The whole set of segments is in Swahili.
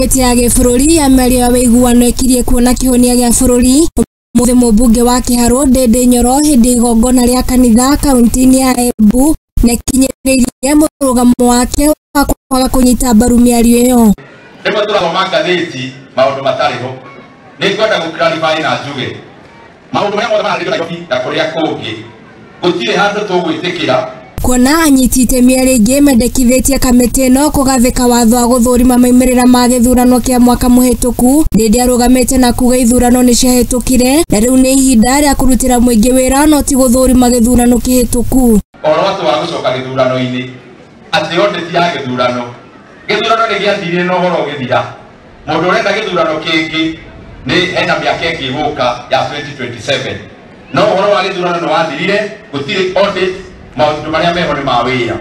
ya gĩbũrũri ya mĩario ya wĩiguano ĩkirie kuona kĩhonia gĩa bũrũri mũthĩ mũmbunge wa Kĩharũ Ndĩndĩ Nyoro hĩndĩ igongona rĩa kanitha kaunti-inĩ ya Embu na kinyĩrĩirie mũrũgamo wake wa kwaga kũnyita mbaru mĩario ĩyo. Rĩmwe tũrathoma ngathĩti maũndũ matarĩ ho. Nĩ kwenda gũclarify na njuge maũndũ marĩa mothe mararĩrĩrio Nairobi na kũrĩa kũngĩ gũtirĩ handũ tũgwĩtĩkĩra. Kuona anyiti itemi arĩa aingĩ mendekithĩtie kamĩtĩ ĩno kũgathĩka watho wa gũthũrima maumĩrĩra ma gĩthurano kĩa mwaka mũhĩtũku, Ndĩndĩ arũgamĩte na kuga ithurano nĩ ciahĩtũkire na rĩu nĩ ihinda rĩa kũrutĩra mũingĩ wĩra no ti gũthũrima gĩthurano kĩhĩtũku. Ũhoro watu wa gũcoka gĩthurano-inĩ atĩ ondeti ya gĩthurano nĩ gĩathirire na ũhoro ũgĩthira. Mũndũ ũrenda gĩthurano kĩngĩ nĩ hena mĩaka ĩngĩ ĩgũka ya 2027 no ũhoro wa gĩthurano nĩ wathirire, gũtirĩ audit, maũndũ marĩa meho nĩ ma wĩra.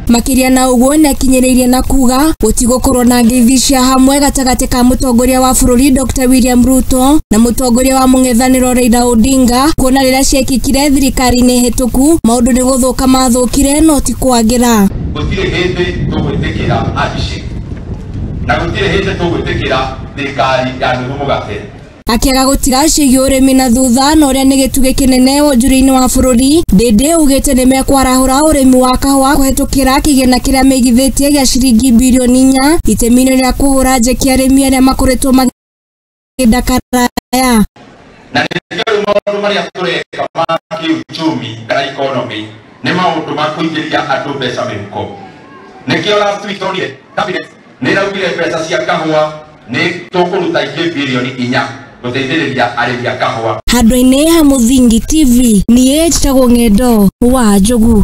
Makĩria na ũguo nĩ akinyĩrĩirie na kuga gũtigũkorwo na ngeithi cia hamwe gatagatĩ ka mũtongoria wa bũrũri Dr. William Ruto na mũtongoria wa mũng'ethanĩro Raila Odinga, kuona rĩrĩa ciekĩkire thirikari-inĩ hĩtũku maũndũ nĩ gũthũka mathũkire no ti kwagĩra. Gũtirĩ hĩndĩ tũgwĩtĩkĩra handshake na gũtirĩ hĩndĩ tũgwĩtĩkĩra thirikari ya nuthu mũgate. Akĩaga gũtiga ciĩgiĩ ũrĩmi na thutha na ũrĩa nĩ gĩtugĩ kĩnene wonjoria-inĩ wa bũrũri, Ndĩndĩ augĩte nĩ mekwarahũra ũrĩmi wa kahũa kũhetũkĩra kĩgĩna kĩrĩa meigithĩtie gĩa ciringi birioni 4 itemi-inĩ rĩa kũhũra njeki arĩmi arĩa makoretwo magĩnda karaya. Na nĩkĩo rĩu maũndũ marĩa tũreka ma kĩuchumi kana economy nĩ maũndũ ma kũingĩria andũ mbeca mĩhuko. Nĩkĩo last week onire cabinet nĩ ĩraugire mbeca cia kahũa nĩ tũkũruta ingĩ birioni 4 gũteithĩrĩria arĩmi a kahũa. Handũ-inĩ ha Mũthingi TV niĩ njĩtagwo Ng'endo wa Njogu.